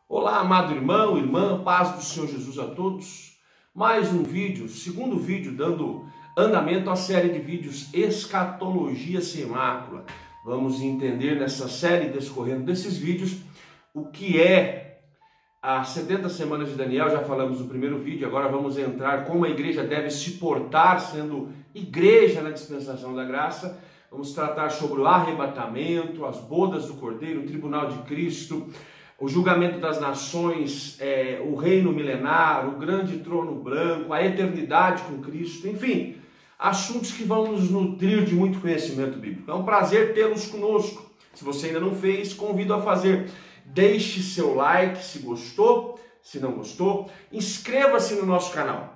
Olá, amado irmão, irmã, paz do Senhor Jesus a todos. Mais um vídeo, segundo vídeo, dando andamento à série de vídeos Escatologia Sem Mácula. Vamos entender nessa série, descorrendo desses vídeos, o que é as 70 semanas de Daniel. Já falamos no primeiro vídeo, agora vamos entrar como a igreja deve se portar, sendo igreja na dispensação da graça. Vamos tratar sobre o arrebatamento, as bodas do Cordeiro, o tribunal de Cristo, o julgamento das nações, o reino milenar, o grande trono branco, a eternidade com Cristo, enfim, assuntos que vão nos nutrir de muito conhecimento bíblico. É um prazer tê-los conosco. Se você ainda não fez, convido a fazer. Deixe seu like se gostou, se não gostou, inscreva-se no nosso canal.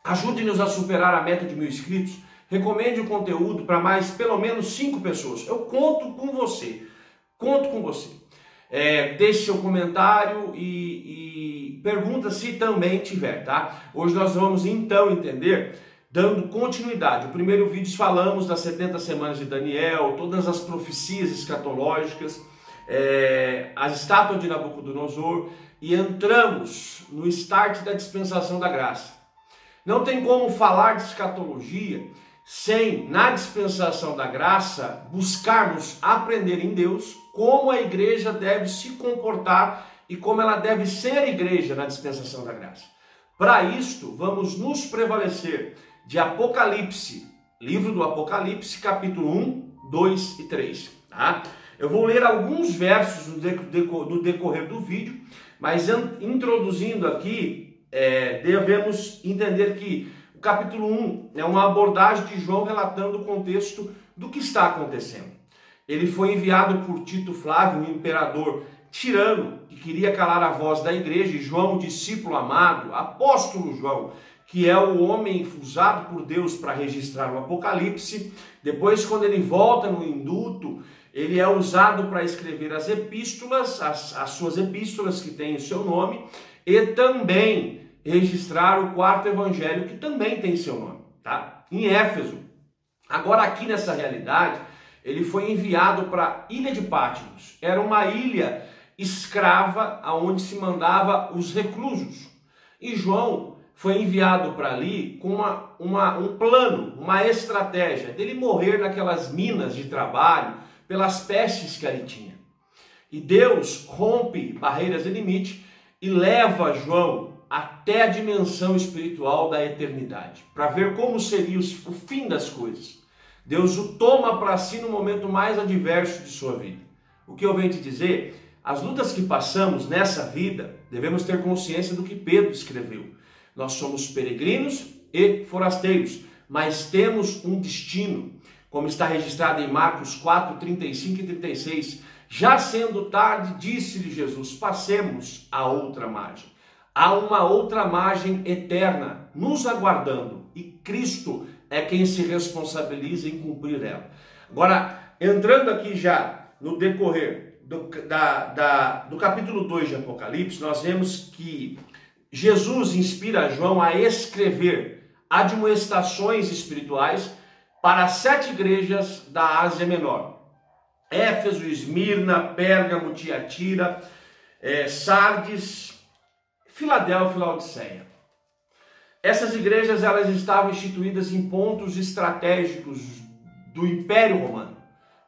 Ajude-nos a superar a meta de 1000 inscritos. Recomende o conteúdo para mais, pelo menos 5 pessoas. Eu conto com você. Conto com você. Deixe seu comentário e pergunta se também tiver, tá? Hoje nós vamos então entender, dando continuidade. No primeiro vídeo falamos das 70 semanas de Daniel, todas as profecias escatológicas, as estátuas de Nabucodonosor, e entramos no start da dispensação da graça. Não tem como falar de escatologia sem, na dispensação da graça, buscarmos aprender em Deus como a igreja deve se comportar e como ela deve ser igreja na dispensação da graça. Para isto, vamos nos prevalecer de Apocalipse, livro do Apocalipse, capítulo 1, 2 e 3. Tá? Eu vou ler alguns versos no decorrer do vídeo, mas introduzindo aqui, devemos entender que o capítulo 1 é uma abordagem de João relatando o contexto do que está acontecendo. Ele foi enviado por Tito Flávio, um imperador tirano, que queria calar a voz da igreja, e João, o discípulo amado, apóstolo João, que é o homem usado por Deus para registrar o Apocalipse. Depois, quando ele volta no indulto, ele é usado para escrever as epístolas, as suas epístolas que têm o seu nome, e também registrar o quarto evangelho, que também tem seu nome, tá? Em Éfeso. Agora, aqui nessa realidade, ele foi enviado para a ilha de Patmos. Era uma ilha escrava onde se mandava os reclusos. E João foi enviado para ali com um plano, uma estratégia dele morrer naquelas minas de trabalho pelas pestes que ali tinha. E Deus rompe barreiras de limite e leva João até a dimensão espiritual da eternidade, para ver como seria o fim das coisas. Deus o toma para si no momento mais adverso de sua vida. O que eu venho te dizer? As lutas que passamos nessa vida, devemos ter consciência do que Pedro escreveu. Nós somos peregrinos e forasteiros, mas temos um destino, como está registrado em Marcos 4, 35 e 36. Já sendo tarde, disse-lhe Jesus, passemos a outra margem. Há uma outra margem eterna nos aguardando, e Cristo é quem se responsabiliza em cumprir ela. Agora, entrando aqui já no decorrer do capítulo 2 de Apocalipse, nós vemos que Jesus inspira João a escrever admoestações espirituais para as 7 igrejas da Ásia Menor: Éfeso, Esmirna, Pérgamo, Tiatira, Sardes, Filadélfia e Laodiceia. Essas igrejas, elas estavam instituídas em pontos estratégicos do Império Romano.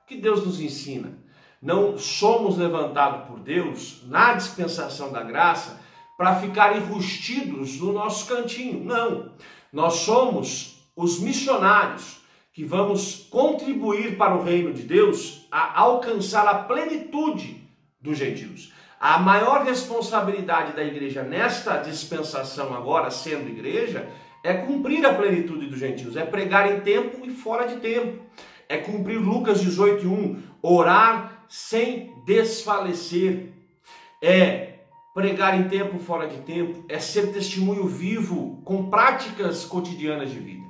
O que Deus nos ensina? Não somos levantados por Deus na dispensação da graça para ficar enrustidos no nosso cantinho. Não. Nós somos os missionários que vamos contribuir para o reino de Deus a alcançar a plenitude dos gentios. A maior responsabilidade da igreja nesta dispensação agora, sendo igreja, é cumprir a plenitude dos gentios, é pregar em tempo e fora de tempo, é cumprir Lucas 18:1, orar sem desfalecer, é pregar em tempo e fora de tempo, é ser testemunho vivo com práticas cotidianas de vida.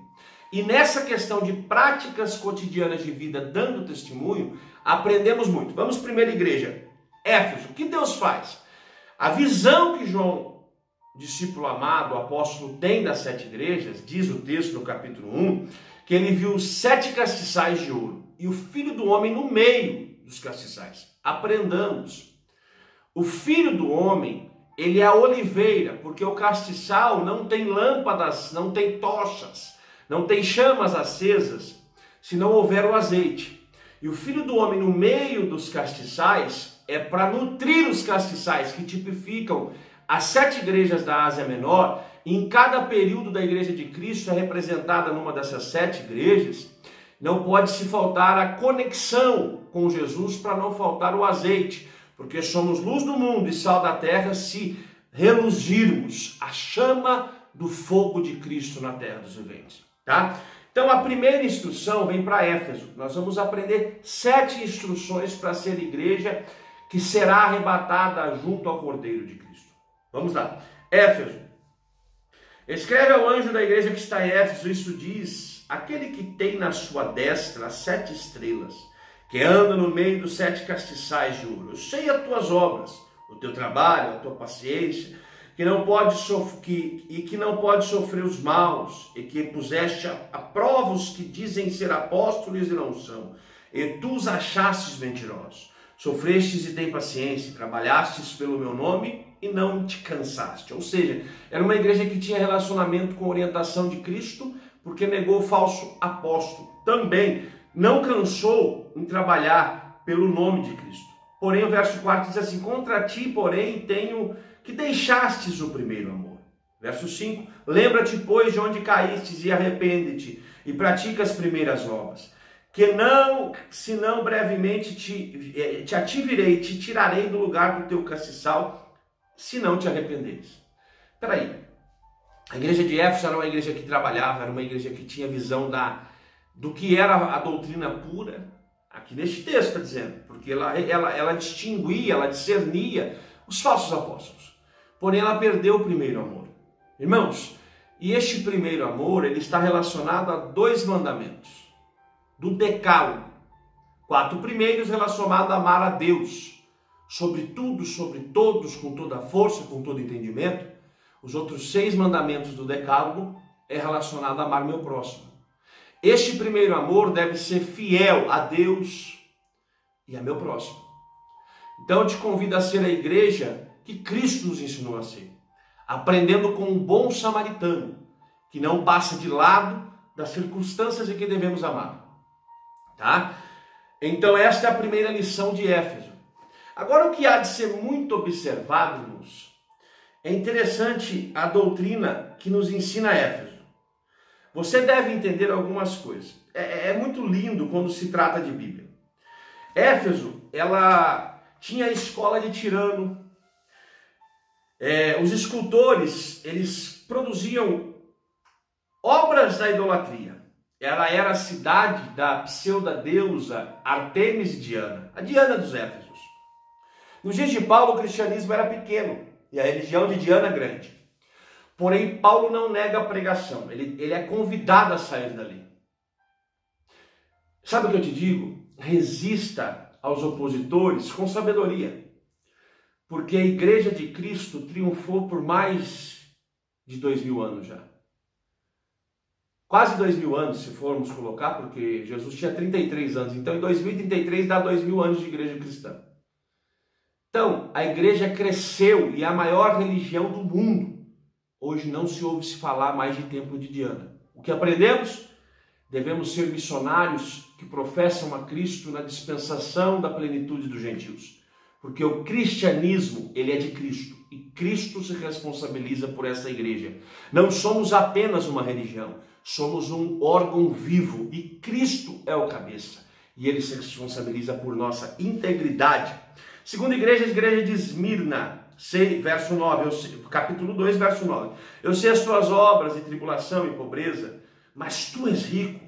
E nessa questão de práticas cotidianas de vida, dando testemunho, aprendemos muito. Vamos primeiro, igreja. Éfeso, o que Deus faz? A visão que João, discípulo amado, apóstolo, tem das 7 igrejas, diz o texto no capítulo 1, que ele viu 7 castiçais de ouro e o Filho do Homem no meio dos castiçais. Aprendamos. O Filho do Homem ele é a oliveira, porque o castiçal não tem lâmpadas, não tem tochas, não tem chamas acesas, se não houver o azeite. E o Filho do Homem no meio dos castiçais é para nutrir os castiçais, que tipificam as 7 igrejas da Ásia Menor. E em cada período da igreja de Cristo é representada numa dessas 7 igrejas. Não pode se faltar a conexão com Jesus para não faltar o azeite, porque somos luz do mundo e sal da terra se reluzirmos a chama do fogo de Cristo na terra dos viventes, tá? Então a primeira instrução vem para Éfeso. Nós vamos aprender 7 instruções para ser igreja que será arrebatada junto ao Cordeiro de Cristo. Vamos lá. Éfeso. Escreve ao anjo da igreja que está em Éfeso, isso diz: aquele que tem na sua destra as 7 estrelas, que anda no meio dos 7 castiçais de ouro. Eu sei as tuas obras, o teu trabalho, a tua paciência, que não pode sofrer os maus, e que puseste a prova os que dizem ser apóstolos e não são, e tu os achastes mentirosos. Sofrestes e tem paciência, trabalhastes pelo meu nome e não te cansaste. Ou seja, era uma igreja que tinha relacionamento com a orientação de Cristo, porque negou o falso apóstolo. Também não cansou em trabalhar pelo nome de Cristo. Porém, o verso 4 diz assim: contra ti, porém, tenho que deixastes o primeiro amor. Verso 5: lembra-te, pois, de onde caístes e arrepende-te e pratica as primeiras obras. Que não, senão brevemente te ativirei, te tirarei do lugar do teu castiçal, se não te arrependeres. Espera aí. A igreja de Éfeso era uma igreja que trabalhava, era uma igreja que tinha visão do que era a doutrina pura. Aqui neste texto está dizendo, porque ela distinguia, ela discernia os falsos apóstolos. Porém, ela perdeu o primeiro amor. Irmãos, e este primeiro amor, ele está relacionado a 2 mandamentos do decálogo. 4 primeiros relacionados a amar a Deus, sobre tudo, sobre todos, com toda a força, com todo entendimento. Os outros 6 mandamentos do decálogo é relacionado a amar meu próximo. Este primeiro amor deve ser fiel a Deus e a meu próximo. Então eu te convido a ser a igreja que Cristo nos ensinou a ser, aprendendo com um bom samaritano, que não passa de lado das circunstâncias em que devemos amar. Tá? Então esta é a primeira lição de Éfeso. Agora, o que há de ser muito observado, irmãos, é interessante a doutrina que nos ensina Éfeso. Você deve entender algumas coisas. É muito lindo quando se trata de Bíblia. Éfeso, ela tinha a escola de Tirano. Os escultores, eles produziam obras da idolatria. Ela era a cidade da pseudodeusa Artemis e Diana, a Diana dos Éfesos. Nos dias de Paulo, o cristianismo era pequeno e a religião de Diana grande. Porém, Paulo não nega a pregação, ele é convidado a sair dali. Sabe o que eu te digo? Resista aos opositores com sabedoria, porque a igreja de Cristo triunfou por mais de 2000 anos já. Quase 2000 anos, se formos colocar, porque Jesus tinha 33 anos. Então, em 2033 dá 2000 anos de igreja cristã. Então, a igreja cresceu e é a maior religião do mundo. Hoje não se ouve se falar mais de templo de Diana. O que aprendemos? Devemos ser missionários que professam a Cristo na dispensação da plenitude dos gentios. Porque o cristianismo, ele é de Cristo. E Cristo se responsabiliza por essa igreja. Não somos apenas uma religião. Somos um órgão vivo e Cristo é o cabeça. E ele se responsabiliza por nossa integridade. Segunda igreja, a igreja de Esmirna, verso 9, capítulo 2, verso 9. Eu sei as tuas obras e tribulação e pobreza, mas tu és rico.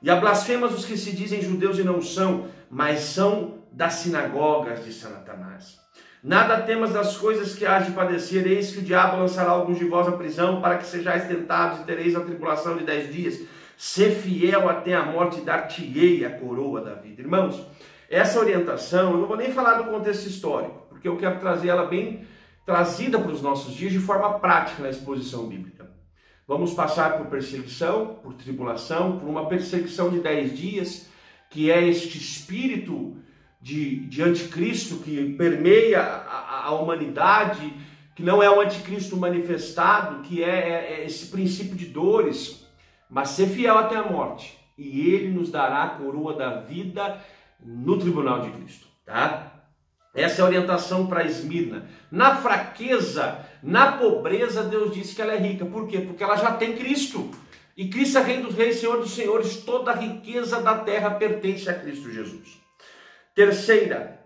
E a blasfemas os que se dizem judeus e não são, mas são das sinagogas de Satanás. Nada temas das coisas que hás de padecer, eis que o diabo lançará alguns de vós à prisão, para que sejais tentados e tereis a tribulação de 10 dias. Ser fiel até a morte e dar-te-ei a coroa da vida. Irmãos, essa orientação, eu não vou nem falar do contexto histórico, porque eu quero trazer ela bem trazida para os nossos dias de forma prática na exposição bíblica. Vamos passar por perseguição, por tribulação, por uma perseguição de 10 dias, que é este espírito de anticristo que permeia a humanidade, que não é o anticristo manifestado, que é esse princípio de dores, mas ser fiel até a morte. E ele nos dará a coroa da vida no tribunal de Cristo, tá? Essa é a orientação para Esmirna. Na fraqueza, na pobreza, Deus disse que ela é rica. Por quê? Porque ela já tem Cristo. E Cristo é Rei dos Reis, Senhor dos Senhores. Toda a riqueza da terra pertence a Cristo Jesus. Terceira,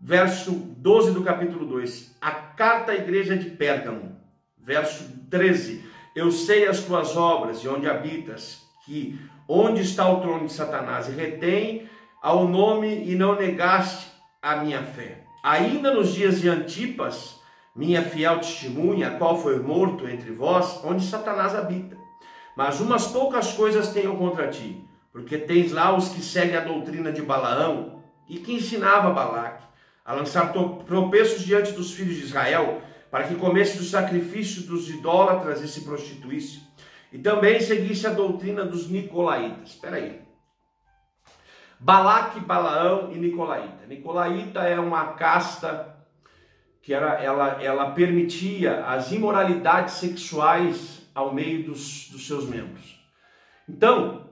verso 12 do capítulo 2. A carta à igreja de Pérgamo. Verso 13. Eu sei as tuas obras e onde habitas, que onde está o trono de Satanás, e retém ao nome e não negaste a minha fé. Ainda nos dias de Antipas, minha fiel testemunha, a qual foi morto entre vós, onde Satanás habita. Mas umas poucas coisas tenho contra ti, porque tens lá os que seguem a doutrina de Balaão, e que ensinava Balaque a lançar tropeços diante dos filhos de Israel, para que comesse do sacrifício dos idólatras e se prostituísse. E também seguisse a doutrina dos nicolaítas. Espera aí. Balaque, Balaão e Nicolaíta. Nicolaíta é uma casta que ela permitia as imoralidades sexuais ao meio dos seus membros. Então,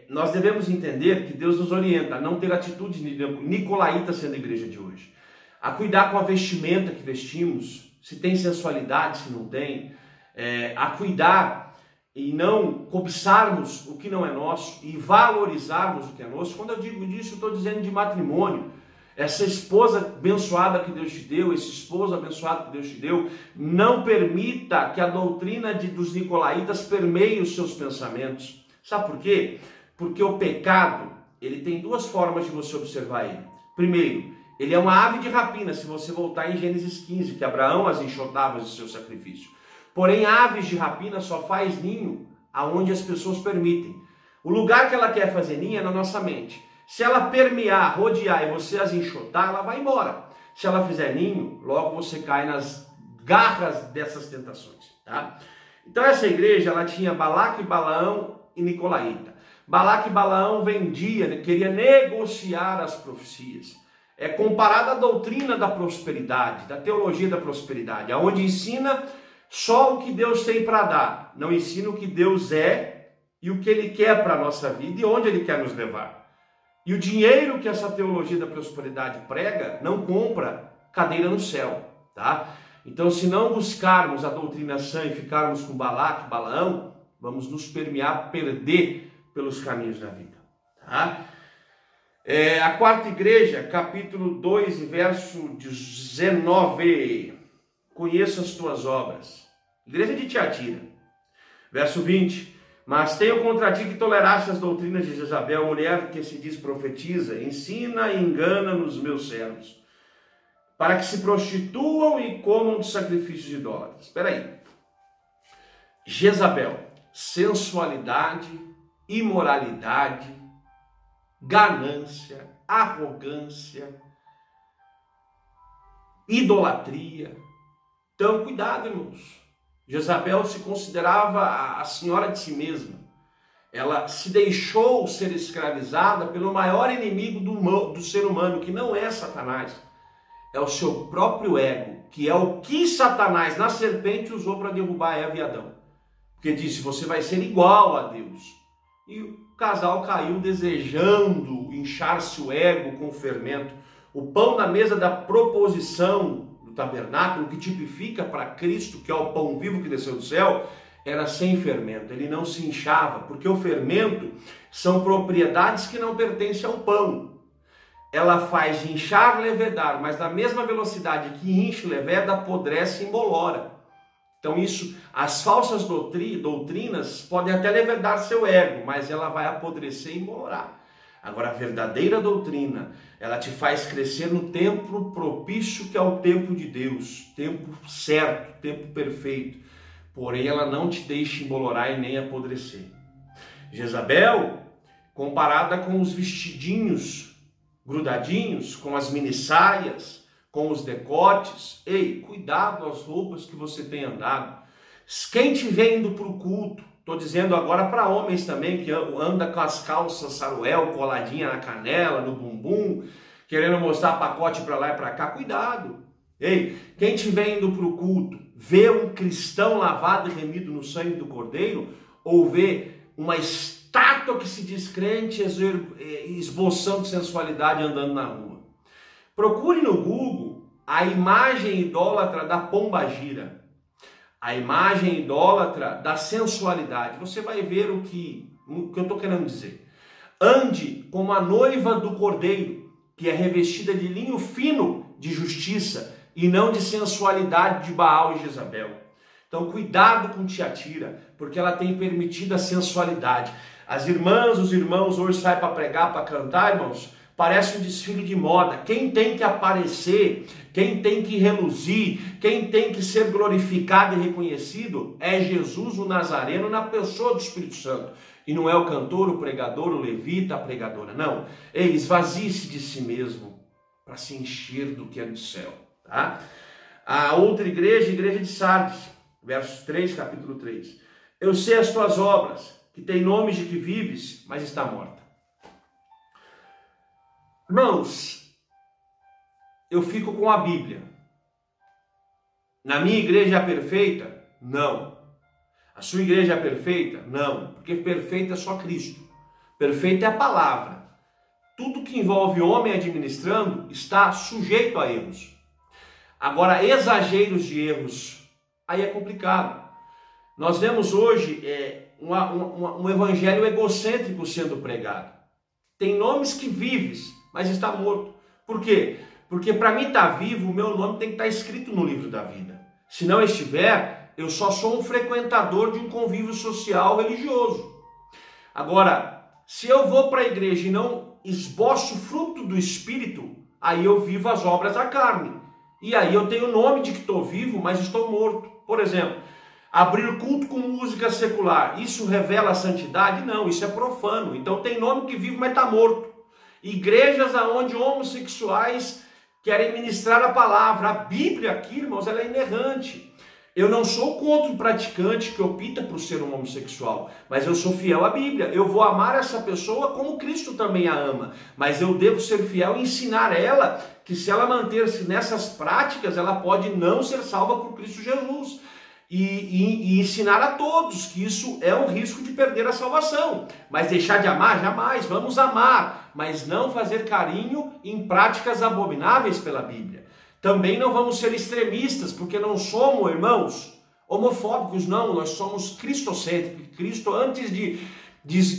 nós devemos entender que Deus nos orienta a não ter atitude nicolaíta sendo a igreja de hoje. A cuidar com a vestimenta que vestimos, se tem sensualidade, se não tem. A cuidar e não cobiçarmos o que não é nosso e valorizarmos o que é nosso. Quando eu digo disso, eu estou dizendo de matrimônio. Essa esposa abençoada que Deus te deu, esse esposo abençoado que Deus te deu, não permita que a doutrina dos nicolaítas permeie os seus pensamentos. Sabe por quê? Porque o pecado, ele tem duas formas de você observar ele. Primeiro, ele é uma ave de rapina, se você voltar em Gênesis 15, que Abraão as enxotava de seu sacrifício. Porém, aves de rapina só faz ninho aonde as pessoas permitem. O lugar que ela quer fazer ninho é na nossa mente. Se ela permear, rodear e você as enxotar, ela vai embora. Se ela fizer ninho, logo você cai nas garras dessas tentações, tá? Então essa igreja, ela tinha Balaque, Balaão e Nicolaíta. Balaque e Balaão vendia, queria negociar as profecias. É comparada à doutrina da prosperidade, da teologia da prosperidade, aonde ensina só o que Deus tem para dar, não ensina o que Deus é e o que Ele quer para a nossa vida e onde Ele quer nos levar. E o dinheiro que essa teologia da prosperidade prega não compra cadeira no céu, tá? Então, se não buscarmos a doutrina sã e ficarmos com Balaque e Balaão, vamos nos permear, perder pelos caminhos da vida, tá? A quarta igreja, capítulo 2, verso 19. Conheço as tuas obras. Igreja de Tiatira. Verso 20. Mas tenho contra ti que toleraste as doutrinas de Jezabel, mulher que se diz profetiza, ensina e engana nos meus servos, para que se prostituam e comam de sacrifícios de idólatras. Espera aí. Jezabel, sensualidade, imoralidade, ganância, arrogância, idolatria. Então, cuidado, irmãos. Jezabel se considerava a senhora de si mesma. Ela se deixou ser escravizada pelo maior inimigo do ser humano, que não é Satanás. É o seu próprio ego, que é o que Satanás, na serpente, usou para derrubar Eva e Adão. Porque disse, você vai ser igual a Deus. E o casal caiu desejando inchar-se o ego com o fermento. O pão na mesa da proposição do tabernáculo, que tipifica para Cristo, que é o pão vivo que desceu do céu, era sem fermento. Ele não se inchava, porque o fermento são propriedades que não pertencem ao pão. Ela faz inchar, levedar, mas na mesma velocidade que incha e leveda, apodrece e embolora. Então isso, as falsas doutrinas podem até levedar seu ego, mas ela vai apodrecer e embolorar. Agora, a verdadeira doutrina, ela te faz crescer no tempo propício, que é o tempo de Deus, tempo certo, tempo perfeito. Porém, ela não te deixa embolorar e nem apodrecer. Jezabel, comparada com os vestidinhos grudadinhos, com as minissaias, com os decotes. Ei, cuidado as roupas que você tem andado. Quem te vê indo para o culto, estou dizendo agora para homens também, que anda com as calças saruel coladinha na canela, no bumbum, querendo mostrar pacote para lá e para cá. Cuidado. Ei, quem estiver indo para o culto, vê um cristão lavado e remido no sangue do Cordeiro, ou vê uma estátua que se diz crente esboçando sensualidade andando na rua. Procure no Google a imagem idólatra da pombagira, a imagem idólatra da sensualidade. Você vai ver o que eu estou querendo dizer. Ande como a noiva do Cordeiro, que é revestida de linho fino de justiça e não de sensualidade de Baal e Jezabel. Então cuidado com Tiatira, porque ela tem permitido a sensualidade. As irmãs, os irmãos hoje saem para pregar, para cantar, irmãos, parece um desfile de moda. Quem tem que aparecer, quem tem que reluzir, quem tem que ser glorificado e reconhecido é Jesus o Nazareno na pessoa do Espírito Santo. E não é o cantor, o pregador, o levita, a pregadora. Não. Ei, esvazie-se de si mesmo para se encher do que é do céu. Tá? A outra igreja, a igreja de Sardes, versos 3, capítulo 3. Eu sei as tuas obras, que tem nomes de que vives, mas está morta. Irmãos, eu fico com a Bíblia. Na minha igreja é perfeita? Não. A sua igreja é perfeita? Não. Porque perfeito é só Cristo. Perfeita é a palavra. Tudo que envolve homem administrando está sujeito a erros. Agora, exageros de erros, aí é complicado. Nós vemos hoje um evangelho egocêntrico sendo pregado. Tem nomes que vives, mas está morto. Por quê? Porque para mim estar vivo, o meu nome tem que estar escrito no livro da vida. Se não estiver, eu só sou um frequentador de um convívio social religioso. Agora, se eu vou para a igreja e não esboço o fruto do Espírito, aí eu vivo as obras da carne. E aí eu tenho o nome de que estou vivo, mas estou morto. Por exemplo, abrir culto com música secular, isso revela a santidade? Não, isso é profano. Então tem nome que vive, mas está morto. Igrejas onde homossexuais querem ministrar a palavra. A Bíblia aqui, irmãos, ela é inerrante. Eu não sou contra o praticante que opta por ser um homossexual, mas eu sou fiel à Bíblia. Eu vou amar essa pessoa como Cristo também a ama, mas eu devo ser fiel e ensinar ela que se ela manter-se nessas práticas, ela pode não ser salva por Cristo Jesus. E ensinar a todos que isso é um risco de perder a salvação. Mas deixar de amar? Jamais. Vamos amar, mas não fazer carinho em práticas abomináveis pela Bíblia. Também não vamos ser extremistas, porque não somos, irmãos, homofóbicos, não. Nós somos cristocêntricos. Cristo, antes de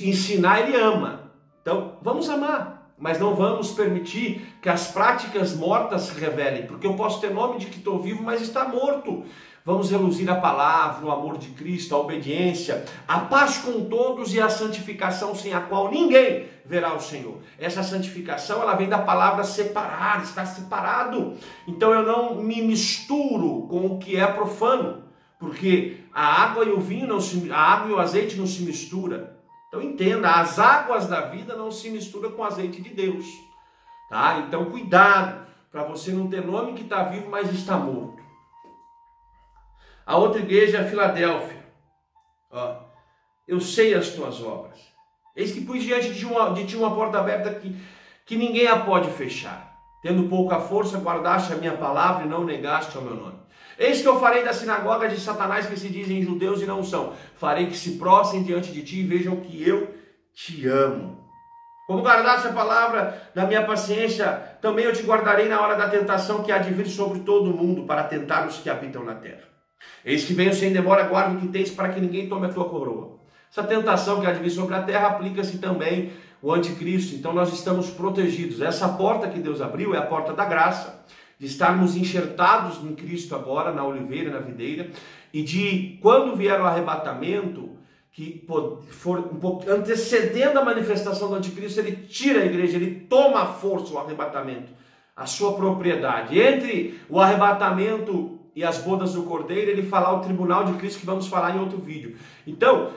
ensinar, ele ama. Então, vamos amar, mas não vamos permitir que as práticas mortas se revelem, porque eu posso ter nome de que estou vivo, mas está morto. Vamos reluzir a palavra, o amor de Cristo, a obediência, a paz com todos e a santificação sem a qual ninguém verá o Senhor. Essa santificação, ela vem da palavra separar, está separado. Então eu não me misturo com o que é profano, porque a água e o vinho a água e o azeite não se misturam. Então entenda, as águas da vida não se misturam com o azeite de Deus. Tá? Então cuidado, para você não ter nome que está vivo, mas está morto. A outra igreja é a Filadélfia. Ó, eu sei as tuas obras. Eis que pus diante de ti uma porta aberta que ninguém a pode fechar. Tendo pouca força, guardaste a minha palavra e não negaste ao meu nome. Eis que eu farei da sinagoga de Satanás que se dizem judeus e não são. Farei que se prostrem diante de ti e vejam que eu te amo. Como guardaste a palavra da minha paciência, também eu te guardarei na hora da tentação que há de vir sobre todo o mundo para tentar os que habitam na terra. Eis que venho sem demora, guarda o que tens para que ninguém tome a tua coroa. Essa tentação que há de vir sobre a terra aplica-se também o anticristo. Então nós estamos protegidos. Essa porta que Deus abriu é a porta da graça, de estarmos enxertados em Cristo agora, na oliveira, na videira, e de quando vier o arrebatamento, que for um pouco antecedendo a manifestação do anticristo, ele tira a igreja, ele toma a força, o arrebatamento, a sua propriedade. Entre o arrebatamento e as bodas do Cordeiro, ele falar o tribunal de Cristo, que vamos falar em outro vídeo. Então,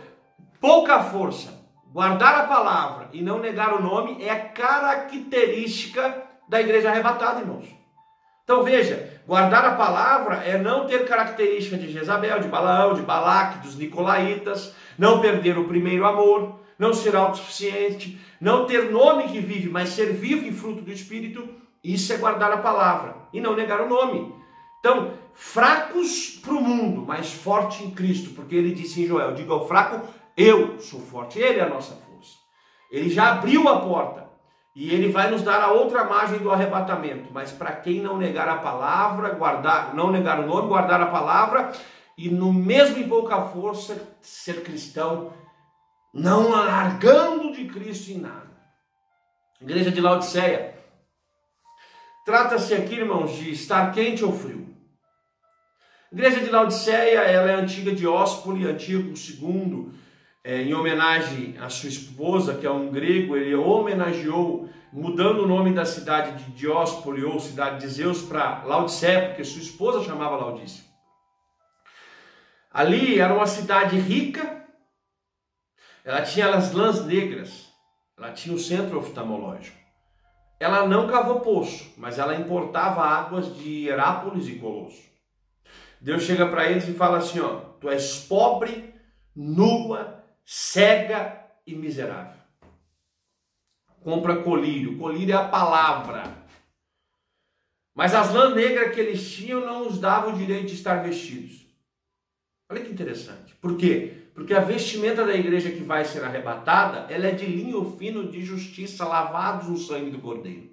pouca força, guardar a palavra e não negar o nome é característica da igreja arrebatada, irmãos. Então veja, guardar a palavra é não ter característica de Jezabel, de Balaão, de Balaque, dos Nicolaitas, não perder o primeiro amor, não ser autossuficiente, não ter nome que vive, mas ser vivo em fruto do Espírito. Isso é guardar a palavra e não negar o nome. Então, fracos para o mundo, mas forte em Cristo, porque ele disse em Joel, diga ao fraco, eu sou forte, ele é a nossa força. Ele já abriu a porta e ele vai nos dar a outra margem do arrebatamento, mas para quem não negar a palavra, não negar o nome, guardar a palavra e no mesmo em pouca força ser cristão, não largando de Cristo em nada. Igreja de Laodiceia, trata-se aqui, irmãos, de estar quente ou frio. Igreja de Laodiceia, ela é antiga Dióspoli, Antíoco II, em homenagem à sua esposa, que é um grego, ele homenageou, mudando o nome da cidade de Dióspoli, ou cidade de Zeus, para Laodiceia, porque sua esposa chamava Laodice. Ali era uma cidade rica, ela tinha as lãs negras, ela tinha o centro oftalmológico. Ela não cavou poço, mas ela importava águas de Herápolis e Colosso. Deus chega para eles e fala assim, ó, tu és pobre, nua, cega e miserável. Compra colírio. Colírio é a palavra. Mas as lãs negras que eles tinham não os davam o direito de estar vestidos. Olha que interessante. Por quê? Porque a vestimenta da igreja que vai ser arrebatada, ela é de linho fino de justiça, lavados no sangue do Cordeiro.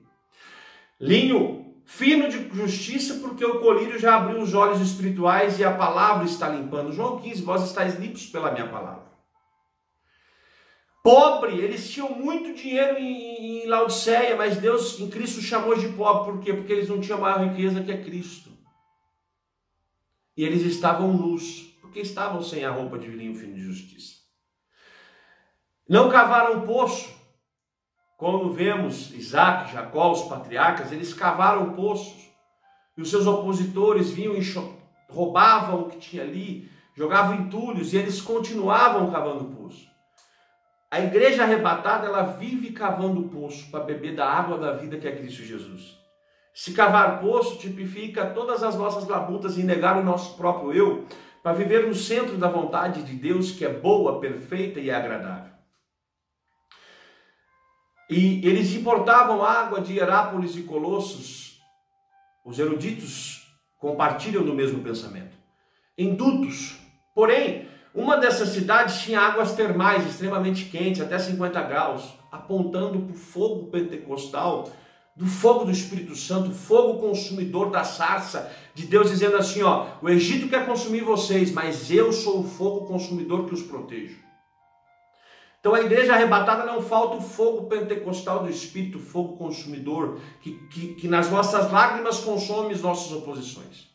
Linho fino de justiça, porque o colírio já abriu os olhos espirituais e a palavra está limpando. João 15, vós estáis limpos pela minha palavra. Pobre, eles tinham muito dinheiro em Laodiceia, mas Deus em Cristo chamou de pobre. Por quê? Porque eles não tinham maior riqueza que é Cristo. E eles estavam nus, porque estavam sem a roupa de linho fino de justiça. Não cavaram poço. Como vemos Isaac, Jacó, os patriarcas, eles cavaram poços. E os seus opositores vinham e roubavam o que tinha ali, jogavam entulhos e eles continuavam cavando poço. A igreja arrebatada, ela vive cavando poço para beber da água da vida que é Cristo Jesus. Se cavar poço tipifica todas as nossas labutas em negar o nosso próprio eu, para viver no centro da vontade de Deus, que é boa, perfeita e agradável. E eles importavam água de Herápolis e Colossos. Os eruditos compartilham do mesmo pensamento. Em dutos. Porém, uma dessas cidades tinha águas termais extremamente quentes, até 50 graus, apontando para o fogo pentecostal, do fogo do Espírito Santo, fogo consumidor da sarça, de Deus dizendo assim, ó, o Egito quer consumir vocês, mas eu sou o fogo consumidor que os protejo. Então a igreja arrebatada não falta o fogo pentecostal do Espírito, o fogo consumidor, que nas nossas lágrimas consome as nossas oposições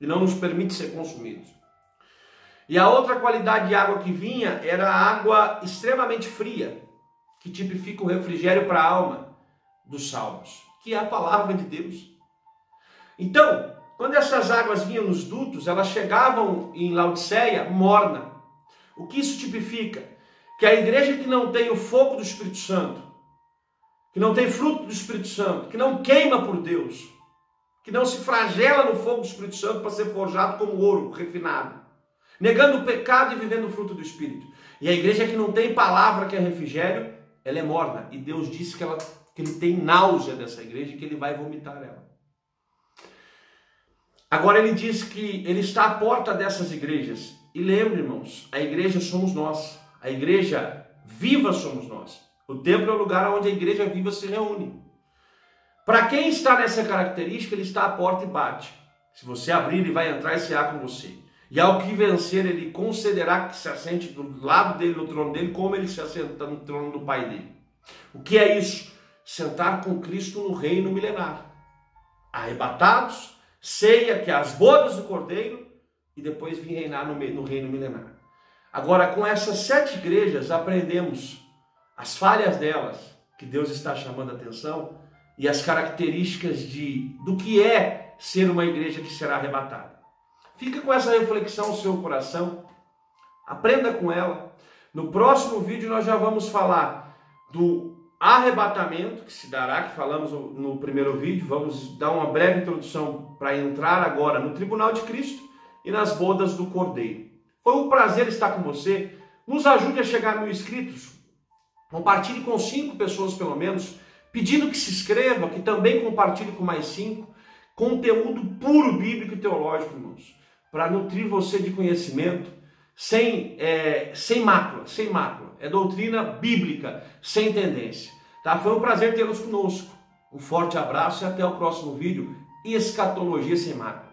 e não nos permite ser consumidos. E a outra qualidade de água que vinha era a água extremamente fria, que tipifica o refrigério para a alma dos salmos, que é a palavra de Deus. Então, quando essas águas vinham nos dutos, elas chegavam em Laodiceia morna. O que isso tipifica? Que a igreja que não tem o fogo do Espírito Santo, que não tem fruto do Espírito Santo, que não queima por Deus, que não se flagela no fogo do Espírito Santo para ser forjado como ouro refinado, negando o pecado e vivendo o fruto do Espírito. E a igreja que não tem palavra que é refrigério, ela é morna. E Deus disse que ele tem náusea dessa igreja e que ele vai vomitar ela. Agora ele diz que ele está à porta dessas igrejas. E lembre, irmãos, a igreja somos nós. A igreja viva somos nós. O templo é o lugar onde a igreja viva se reúne. Para quem está nessa característica, ele está à porta e bate. Se você abrir, ele vai entrar e cear com você. E ao que vencer, ele concederá que se assente do lado dele, no trono dele, como ele se assenta no trono do Pai dele. O que é isso? Sentar com Cristo no reino milenar. Arrebatados, ceia, que é as bodas do Cordeiro, e depois vir reinar no reino milenar. Agora, com essas 7 igrejas, aprendemos as falhas delas, que Deus está chamando a atenção, e as características do que é ser uma igreja que será arrebatada. Fica com essa reflexão no seu coração, aprenda com ela. No próximo vídeo nós já vamos falar do arrebatamento, que se dará, que falamos no primeiro vídeo. Vamos dar uma breve introdução para entrar agora no tribunal de Cristo e nas bodas do Cordeiro. Foi um prazer estar com você. Nos ajude a chegar a 1000 inscritos. Compartilhe com 5 pessoas pelo menos, pedindo que se inscreva, que também compartilhe com mais 5. conteúdo puro bíblico e teológico, irmãos, para nutrir você de conhecimento sem mácula, sem mácula. É doutrina bíblica, sem tendência. Tá? Foi um prazer tê-los conosco. Um forte abraço e até o próximo vídeo. Escatologia sem mácula.